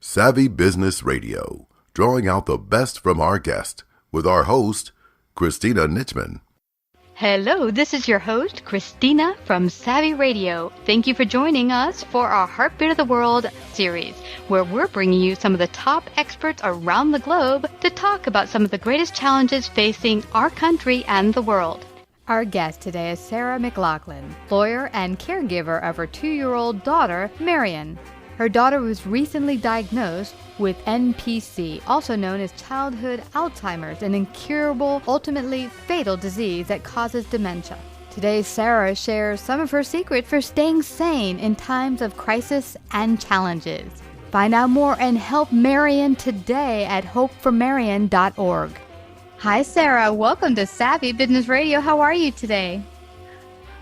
Savvy Business Radio, drawing out the best from our guest with our host, Christina Nichman. Hello, this is your host, Christina from Savvy Radio. Thank you for joining us for our Heartbeat of the World series, where we're bringing you some of the top experts around the globe to talk about some of the greatest challenges facing our country and the world. Our guest today is Sara McGlocklin, lawyer and caregiver of her 2-year-old daughter, Marian. Her daughter was recently diagnosed with NPC, also known as childhood Alzheimer's, an incurable, ultimately fatal disease that causes dementia. Today, Sara shares some of her secrets for staying sane in times of crisis and challenges. Find out more and help Marian today at hopeformarian.org. Hi, Sara. Welcome to Savvy Business Radio. How are you today?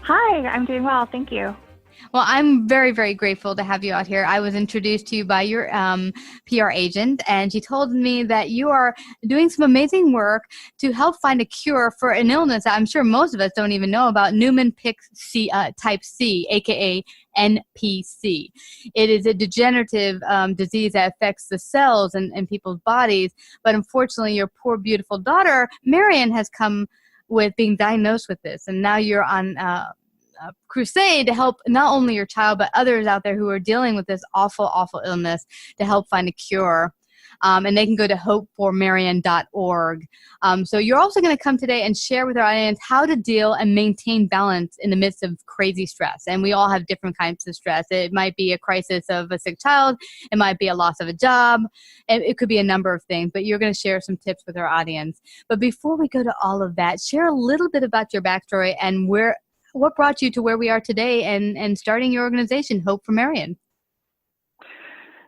Hi, I'm doing well. Thank you. Well, I'm very, very grateful to have you out here. I was introduced to you by your PR agent, and she told me that you are doing some amazing work to help find a cure for an illness that I'm sure most of us don't even know about, Niemann-Pick type C, aka NPC. It is a degenerative disease that affects the cells in people's bodies, but unfortunately your poor, beautiful daughter, Marian, has come with being diagnosed with this, and now you're on a crusade to help not only your child, but others out there who are dealing with this awful, awful illness to help find a cure. And they can go to hopeformarian.org. So you're also going to come today and share with our audience how to deal and maintain balance in the midst of crazy stress. And we all have different kinds of stress. It might be a crisis of a sick child. It might be a loss of a job. It could be a number of things, but you're going to share some tips with our audience. But before we go to all of that, share a little bit about your backstory and what brought you to where we are today and starting your organization, Hope for Marian?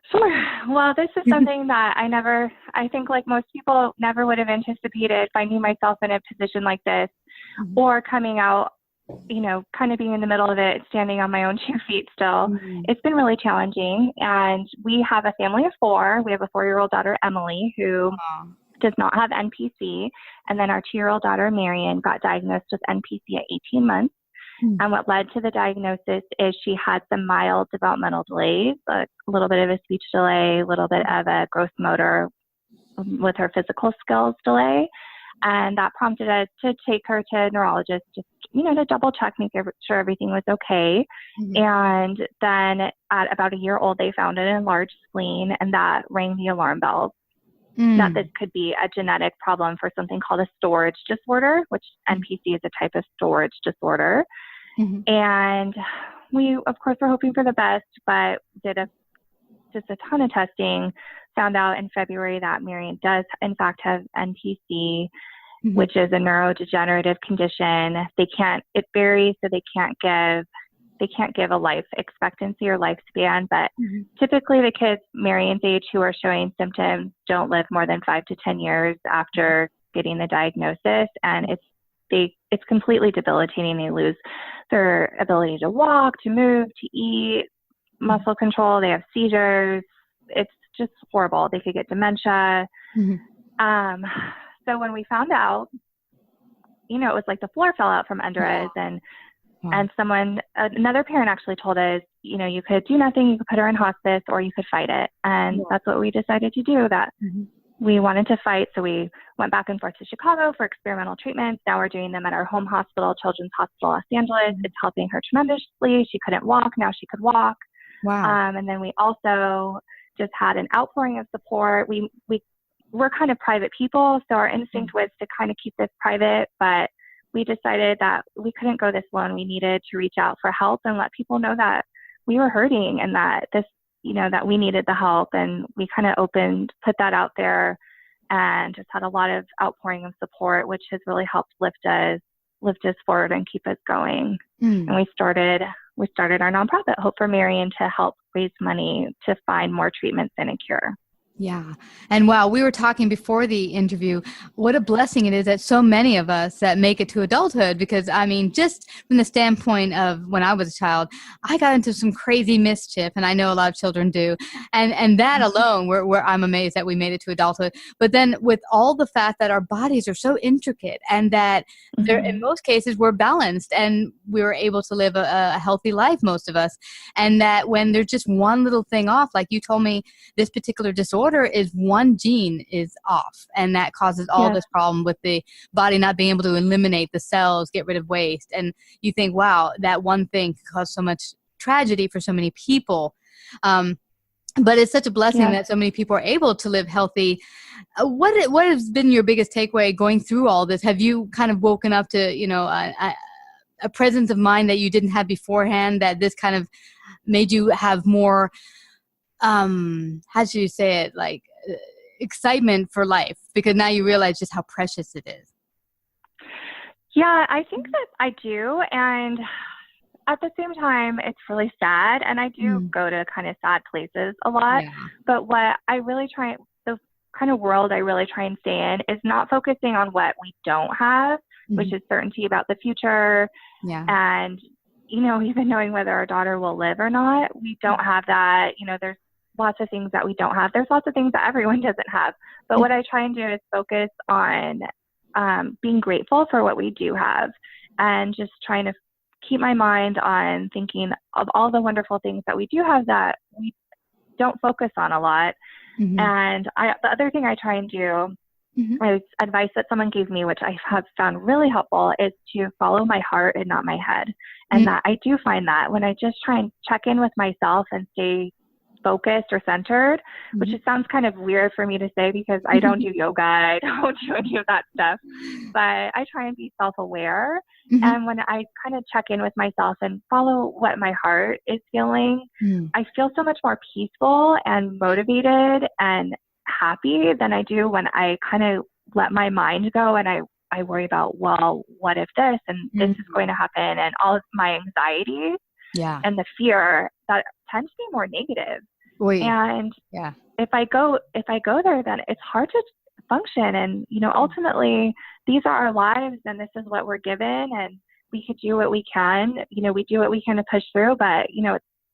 Sure. Well, this is something that I think like most people, never would have anticipated finding myself in a position like this or coming out, kind of being in the middle of it, standing on my own 2 feet still. It's been really challenging. And we have a family of 4. We have a 4-year-old daughter, Emily, who does not have NPC. And then our 2-year-old daughter, Marian, got diagnosed with NPC at 18 months. And what led to the diagnosis is she had some mild developmental delays, a little bit of a speech delay, a little bit of a growth motor with her physical skills delay. And that prompted us to take her to a neurologist, just, to double check, make sure everything was okay. And then at about a year old, they found an enlarged spleen, and that rang the alarm bells. That this could be a genetic problem for something called a storage disorder, which NPC is a type of storage disorder. And we, of course, were hoping for the best, but did just a ton of testing, found out in February that Marian does, in fact, have NPC, which is a neurodegenerative condition. It varies, so they can't give a life expectancy or lifespan, but typically the kids Marian's age who are showing symptoms don't live more than 5 to 10 years after getting the diagnosis. And it's completely debilitating. They lose their ability to walk, to move, to eat, muscle control. They have seizures. It's just horrible. They could get dementia. So when we found out, it was like the floor fell out from under us, and another parent actually told us, you could do nothing, you could put her in hospice, or you could fight it. And that's what we decided to do, that we wanted to fight. So we went back and forth to Chicago for experimental treatments. Now we're doing them at our home hospital, Children's Hospital Los Angeles. It's helping her tremendously. She couldn't walk. Now she could walk. Wow. And then we also just had an outpouring of support. We're kind of private people, so our instinct was to kind of keep this private, but we decided that we couldn't go this alone. We needed to reach out for help and let people know that we were hurting and that that we needed the help. And we kind of put that out there, and just had a lot of outpouring of support, which has really helped lift us forward and keep us going. And we started our nonprofit, Hope for Marian, to help raise money to find more treatments and a cure. Yeah. And wow, we were talking before the interview, what a blessing it is that so many of us that make it to adulthood, because I mean, just from the standpoint of when I was a child, I got into some crazy mischief, and I know a lot of children do. And that alone, where I'm amazed that we made it to adulthood. But then with all the fact that our bodies are so intricate, and that they're, in most cases, we're balanced and we were able to live a healthy life, most of us. And that when there's just one little thing off, like you told me, this particular disorder is one gene is off, and that causes all this problem with the body not being able to eliminate the cells, get rid of waste. And you think, wow, that one thing could cause so much tragedy for so many people. But it's such a blessing that so many people are able to live healthy. What has been your biggest takeaway going through all this? Have you kind of woken up to, a presence of mind that you didn't have beforehand, that this kind of made you have more how should you say it, like excitement for life, because now you realize just how precious it is? Yeah, I think that I do. And at the same time, it's really sad. And I do go to kind of sad places a lot. Yeah. But what I really the kind of world I really try and stay in is not focusing on what we don't have, which is certainty about the future. Yeah. And, even knowing whether our daughter will live or not, we don't have that. There's lots of things that we don't have. There's lots of things that everyone doesn't have. But what I try and do is focus on being grateful for what we do have, and just trying to keep my mind on thinking of all the wonderful things that we do have that we don't focus on a lot. And the other thing I try and do is advice that someone gave me, which I have found really helpful, is to follow my heart and not my head. And that I do find that when I just try and check in with myself and stay focused or centered, which it sounds kind of weird for me to say because I don't do yoga, I don't do any of that stuff, but I try and be self-aware. And when I kind of check in with myself and follow what my heart is feeling, I feel so much more peaceful and motivated and happy than I do when I kind of let my mind go and I worry about, well, what if this and this is going to happen, and all of my anxiety and the fear that tends to be more negative. And if I go there, then it's hard to function. And, ultimately these are our lives and this is what we're given, and we could do what we can, we do what we can to push through, but,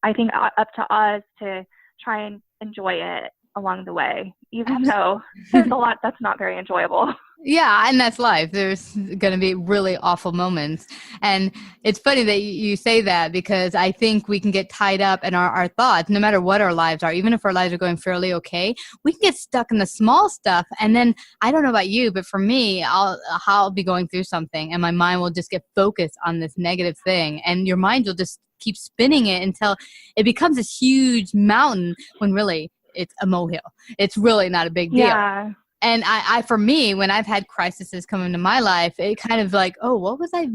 I think up to us to try and enjoy it along the way, even though there's a lot that's not very enjoyable. Yeah, and that's life. There's going to be really awful moments. And it's funny that you say that, because I think we can get tied up in our thoughts, no matter what our lives are. Even if our lives are going fairly okay, we can get stuck in the small stuff. And then, I don't know about you, but for me, I'll be going through something and my mind will just get focused on this negative thing. And your mind will just keep spinning it until it becomes this huge mountain, when really it's a molehill. It's really not a big deal. Yeah. And I, for me, when I've had crises come into my life, it kind of like, oh, what was I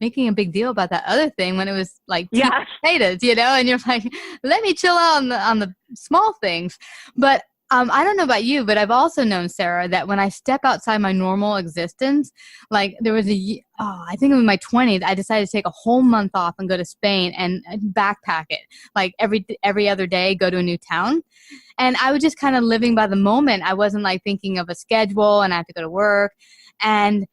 making a big deal about that other thing when it was like potatoes, and you're like, let me chill out on the small things. But I don't know about you, but I've also known, Sarah, that when I step outside my normal existence, like there was I think in my 20s, I decided to take a whole month off and go to Spain and backpack it. Like every other day, go to a new town. And I was just kind of living by the moment. I wasn't like thinking of a schedule and I have to go to work. And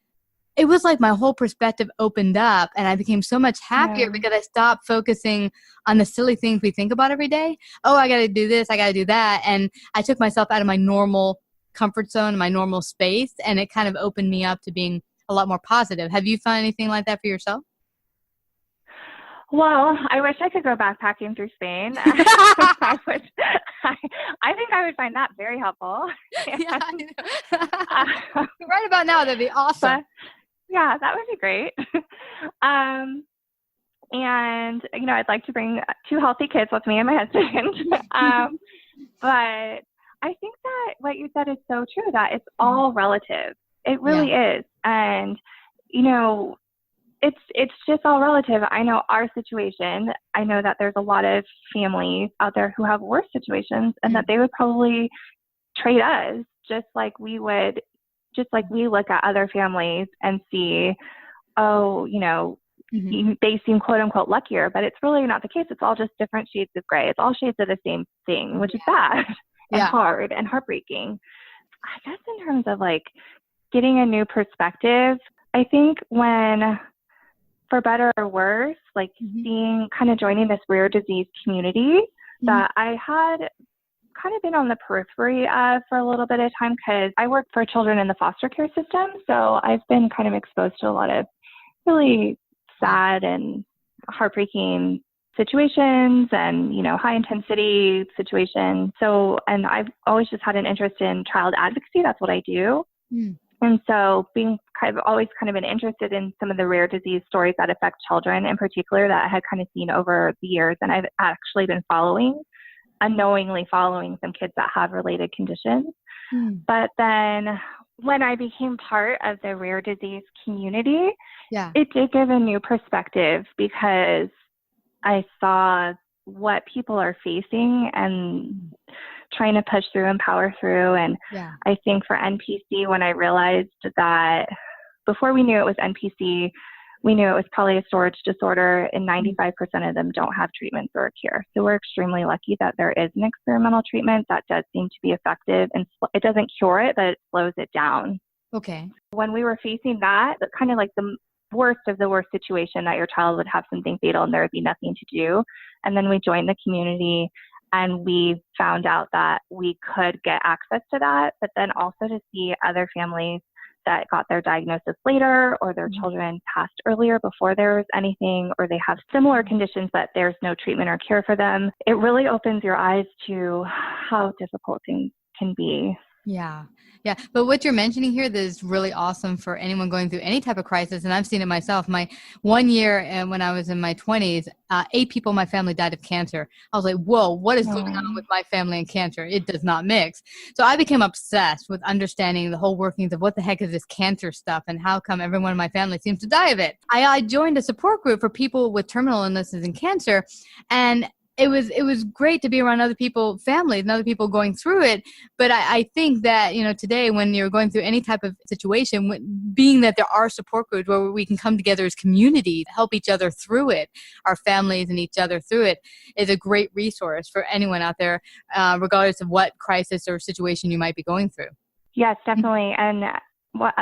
it was like my whole perspective opened up, and I became so much happier because I stopped focusing on the silly things we think about every day. Oh, I got to do this, I got to do that. And I took myself out of my normal comfort zone, my normal space, and it kind of opened me up to being a lot more positive. Have you found anything like that for yourself? Well, I wish I could go backpacking through Spain. I think I would find that very helpful. Yeah, right about now, that'd be awesome. Yeah, that would be great. And, I'd like to bring 2 healthy kids with me and my husband. But I think that what you said is so true, that it's all relative. It really is. And, it's just all relative. I know our situation. I know that there's a lot of families out there who have worse situations, and that they would probably trade us just like we look at other families and see, they seem quote unquote luckier, but it's really not the case. It's all just different shades of gray. It's all shades of the same thing, which is bad. and hard and heartbreaking. I guess in terms of like getting a new perspective, I think when, for better or worse, like seeing, kind of joining this rare disease community that I had kind of been on the periphery of for a little bit of time, because I work for children in the foster care system. So I've been kind of exposed to a lot of really sad and heartbreaking situations and, you know, high intensity situations. So, and I've always just had an interest in child advocacy. That's what I do. And so being always kind of been interested in some of the rare disease stories that affect children in particular that I had kind of seen over the years. And I've actually been unknowingly following some kids that have related conditions. But then when I became part of the rare disease community, it did give a new perspective, because I saw what people are facing and trying to push through and power through. And I think for NPC, when I realized that before we knew it was NPC, we knew it was probably a storage disorder, and 95% of them don't have treatments or a cure. So we're extremely lucky that there is an experimental treatment that does seem to be effective, and it doesn't cure it, but it slows it down. Okay. When we were facing that, kind of like the worst of the worst situation, that your child would have something fatal and there would be nothing to do. And then we joined the community and we found out that we could get access to that, but then also to see other families that got their diagnosis later, or their children passed earlier before there was anything, or they have similar conditions but there's no treatment or cure for them. It really opens your eyes to how difficult things can be. Yeah. But what you're mentioning here, that is really awesome for anyone going through any type of crisis. And I've seen it myself. My 1 year when I was in my 20s, 8 people in my family died of cancer. I was like, whoa, what is going on with my family and cancer? It does not mix. So I became obsessed with understanding the whole workings of what the heck is this cancer stuff and how come everyone in my family seems to die of it. I joined a support group for people with terminal illnesses and cancer, and it was great to be around other people, families, and other people going through it. But I think that, you know, today when you're going through any type of situation, being that there are support groups where we can come together as community, help each other through it, our families and each other through it, is a great resource for anyone out there, regardless of what crisis or situation you might be going through. Yes, definitely. And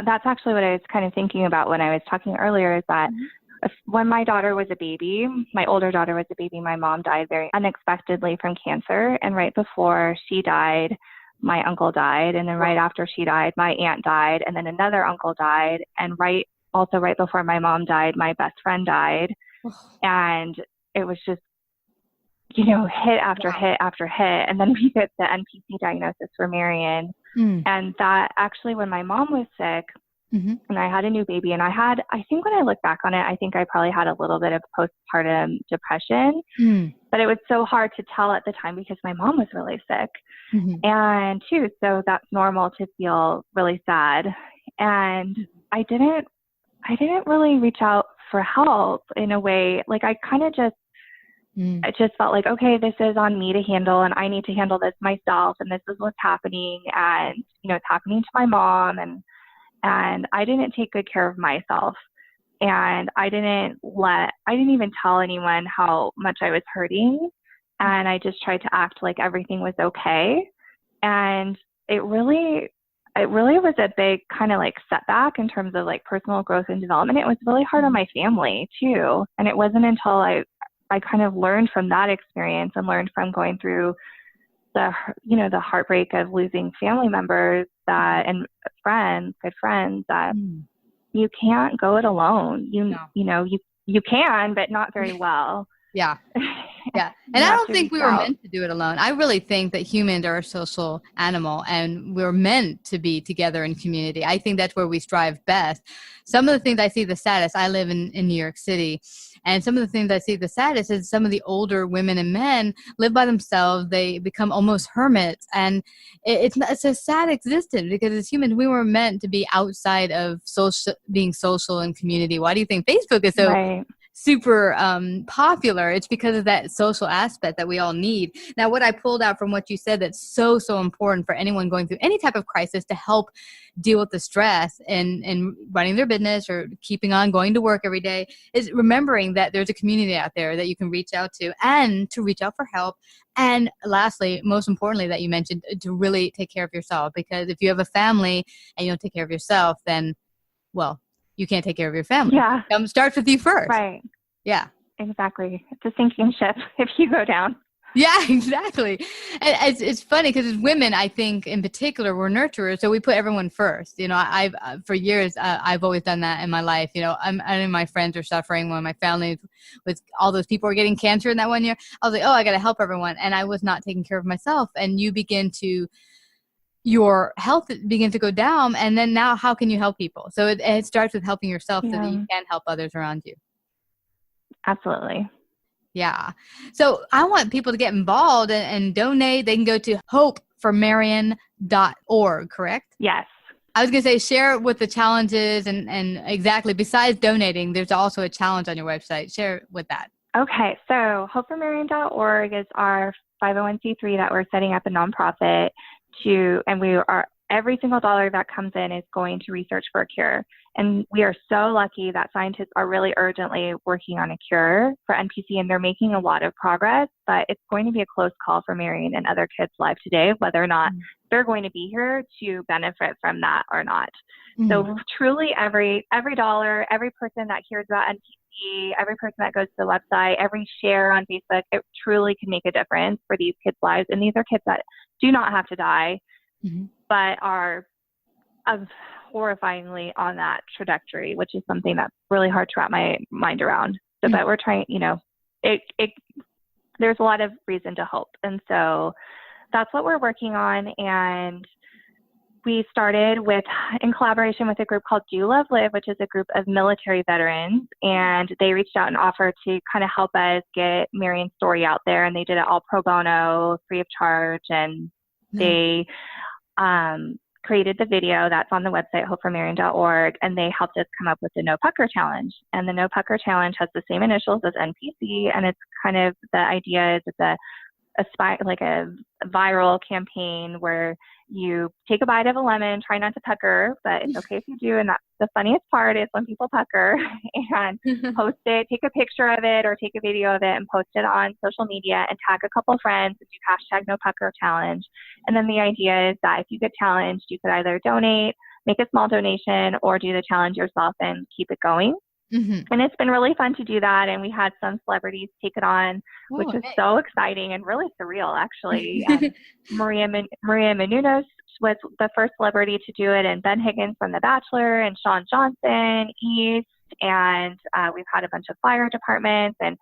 that's actually what I was kind of thinking about when I was talking earlier, is that when my daughter was a baby, my older daughter was a baby, my mom died very unexpectedly from cancer. And right before she died, my uncle died. And then right after she died, my aunt died. And then another uncle died. And right before my mom died, my best friend died. And it was just, you know, hit after hit after hit. And then we get the NPC diagnosis for Marian. And that actually, when my mom was sick, and I had a new baby, and I think when I look back on it, I think I probably had a little bit of postpartum depression, but it was so hard to tell at the time because my mom was really sick. And too, so that's normal to feel really sad. And I didn't really reach out for help in a way. Like I kind of just, I just felt like, okay, this is on me to handle, and I need to handle this myself. And this is what's happening. And, you know, it's happening to my mom, and I didn't take good care of myself, and I didn't even tell anyone how much I was hurting. And I just tried to act like everything was okay. And it really was a big kind of like setback in terms of like personal growth and development. It was really hard on my family too. And it wasn't until I kind of learned from that experience and learned from going through the heartbreak of losing family members and good friends, that you can't go it alone. You can, but not very well. Yeah. And I don't think we were meant to do it alone. I really think that humans are a social animal, and we're meant to be together in community. I think that's where we strive best. Some of the things I see the saddest, I live in New York City, and some of the things I see the saddest is some of the older women and men live by themselves. They become almost hermits, and it's a sad existence, because as humans, we were meant to be outside of being social and community. Why do you think Facebook is so super popular, it's because of that social aspect that we all need. Now, what I pulled out from what you said that's so, so important for anyone going through any type of crisis to help deal with the stress and running their business or keeping on going to work every day is remembering that there's a community out there that you can reach out to and to reach out for help. And lastly, most importantly, that you mentioned, to really take care of yourself, because if you have a family and you don't take care of yourself, then, well, you can't take care of your family. Yeah. Starts with you first. Right. Yeah. Exactly. It's a sinking ship if you go down. Yeah, exactly. And it's funny because as women, I think in particular, we're nurturers, so we put everyone first. You know, I've for years I've always done that in my life. You know, I know my friends are suffering when my family with all those people were getting cancer in that one year. I was like, oh, I got to help everyone, and I was not taking care of myself. And your health begins to go down, and then now how can you help people? So it starts with helping yourself so that you can help others around you. Absolutely. Yeah. So I want people to get involved and donate. They can go to hopeformarian.org, correct? Yes. I was going to say, share what the challenge is and exactly, besides donating, there's also a challenge on your website. Share with that. Okay. So hopeformarian.org is our 501c3 that we're setting up a nonprofit and we are, every single dollar that comes in is going to research for a cure. And we are so lucky that scientists are really urgently working on a cure for NPC, and they're making a lot of progress, but it's going to be a close call for Marian and other kids' life today, whether or not they're going to be here to benefit from that or not. So truly every dollar, every person that hears about NPC, every person that goes to the website, every share on Facebook, it truly can make a difference for these kids' lives. And these are kids that do not have to die, but are horrifyingly on that trajectory, which is something that's really hard to wrap my mind around. So, but we're trying, you know, there's a lot of reason to hope. And so that's what we're working on. And we started in collaboration with a group called Do Love Live, which is a group of military veterans. And they reached out and offered to kind of help us get Marian's story out there. And they did it all pro bono, free of charge. And they created the video that's on the website, hopeformarian.org, and they helped us come up with the No Pucker Challenge. And the No Pucker Challenge has the same initials as NPC, and it's kind of, the idea is it's a viral campaign where you take a bite of a lemon, try not to pucker, but it's okay if you do. And that's the funniest part, is when people pucker, and post it, take a picture of it or take a video of it and post it on social media and tag a couple friends and do hashtag No Pucker Challenge. And then the idea is that if you get challenged, you could either donate, make a small donation, or do the challenge yourself and keep it going. And it's been really fun to do that. And we had some celebrities take it on, which is so exciting and really surreal, actually. Marian Menounos was the first celebrity to do it, and Ben Higgins from The Bachelor, and Sean Johnson, East, and we've had a bunch of fire departments, and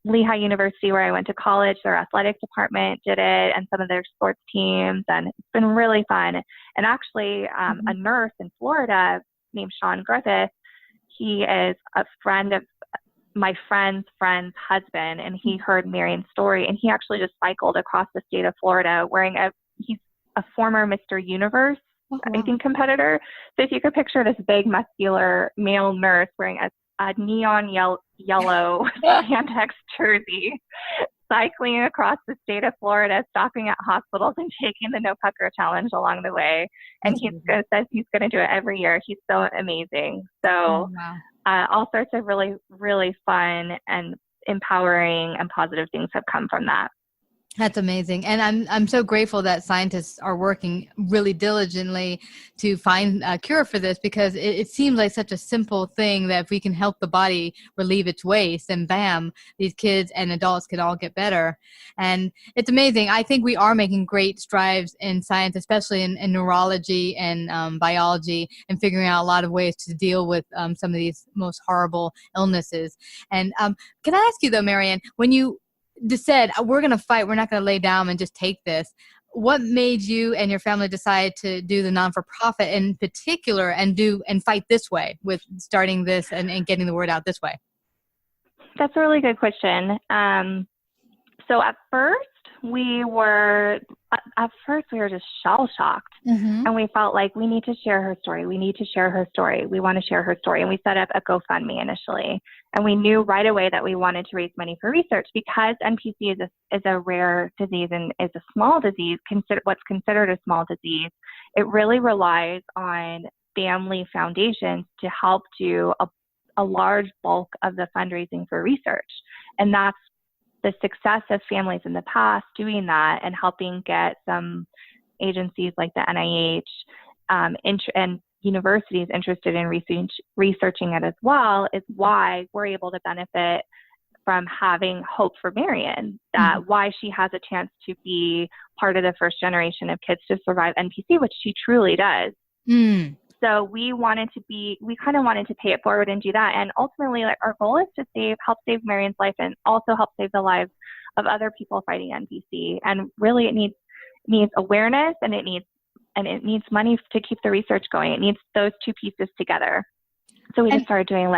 Lehigh University, where I went to college, their athletic department did it, and some of their sports teams, and it's been really fun. And actually, a nurse in Florida named Sean Griffith, he is a friend of my friend's friend's husband, and he heard Marian's story, and he actually just cycled across the state of Florida he's a former Mr. Universe, I think, competitor. So if you could picture this big, muscular male nurse wearing a neon yellow spandex jersey, cycling across the state of Florida, stopping at hospitals and taking the No Pucker Challenge along the way. And he says he's going to do it every year. He's so amazing. So all sorts of really, really fun and empowering and positive things have come from that. That's amazing. And I'm so grateful that scientists are working really diligently to find a cure for this, because it seems like such a simple thing that if we can help the body relieve its waste, then bam, these kids and adults can all get better. And it's amazing. I think we are making great strides in science, especially in neurology and biology, and figuring out a lot of ways to deal with some of these most horrible illnesses. And can I ask you though, Marian, when you just said, we're going to fight, we're not going to lay down and just take this, what made you and your family decide to do the non-for-profit in particular and fight this way, with starting this and getting the word out this way? That's a really good question. So at first, we were, at first we were just shell shocked, and we felt like we need to share her story. We need to share her story. We want to share her story. And we set up a GoFundMe initially, and we knew right away that we wanted to raise money for research because NPC is a rare disease and is a small disease, what's considered a small disease. It really relies on family foundations to help do a large bulk of the fundraising for research. And that's the success of families in the past doing that and helping get some agencies like the NIH and universities interested in researching it as well is why we're able to benefit from having hope for Marian, that why she has a chance to be part of the first generation of kids to survive NPC, which she truly does. So we kind of wanted to pay it forward and do that. And ultimately, like, our goal is to help save Marian's life and also help save the lives of other people fighting NPC. And really it needs awareness and it needs money to keep the research going. It needs those two pieces together. So we just started doing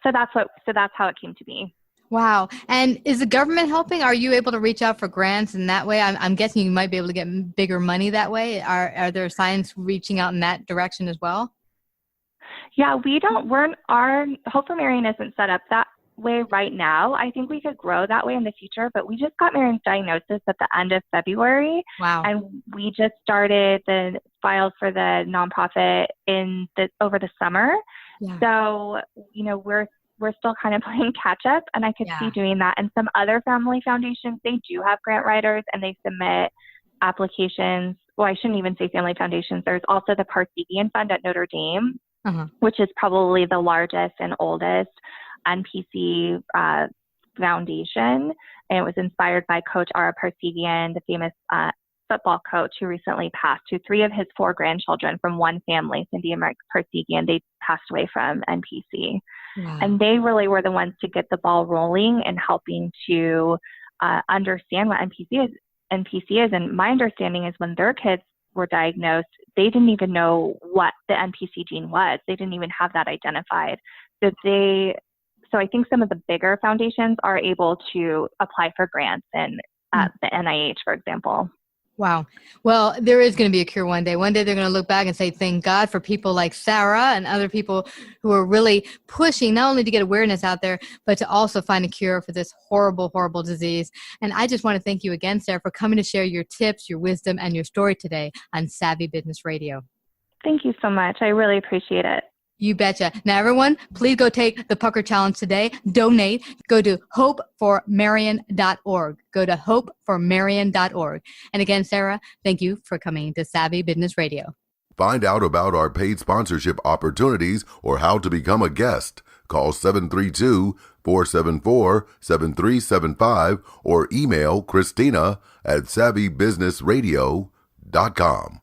so that's how it came to be. Wow. And is the government helping? Are you able to reach out for grants in that way? I'm guessing you might be able to get bigger money that way. Are there signs reaching out in that direction as well? Yeah, our Hope for Marian isn't set up that way right now. I think we could grow that way in the future, but we just got Marian's diagnosis at the end of February. Wow. And we just started the files for the nonprofit over the summer. Yeah. So, we're still kind of playing catch up, and I could see doing that. And some other family foundations, they do have grant writers and they submit applications. Well, I shouldn't even say family foundations. There's also the Parsegian Fund at Notre Dame, which is probably the largest and oldest NPC foundation. And it was inspired by Coach Ara Parsegian, the famous football coach who recently passed, who 3 of his 4 grandchildren from one family, Cindy and Mark Parsegian, they passed away from NPC. Wow. And they really were the ones to get the ball rolling and helping to understand what NPC is. And my understanding is when their kids were diagnosed, they didn't even know what the NPC gene was. They didn't even have that identified. So I think some of the bigger foundations are able to apply for grants and at the NIH, for example. Wow. Well, there is going to be a cure one day. One day they're going to look back and say, thank God for people like Sara and other people who are really pushing not only to get awareness out there, but to also find a cure for this horrible, horrible disease. And I just want to thank you again, Sara, for coming to share your tips, your wisdom, and your story today on Savvy Business Radio. Thank you so much. I really appreciate it. You betcha. Now, everyone, please go take the Pucker Challenge today. Donate. Go to hopeformarian.org. Go to hopeformarian.org. And again, Sara, thank you for coming to Savvy Business Radio. Find out about our paid sponsorship opportunities or how to become a guest. Call 732-474-7375 or email Christina@savvybusinessradio.com.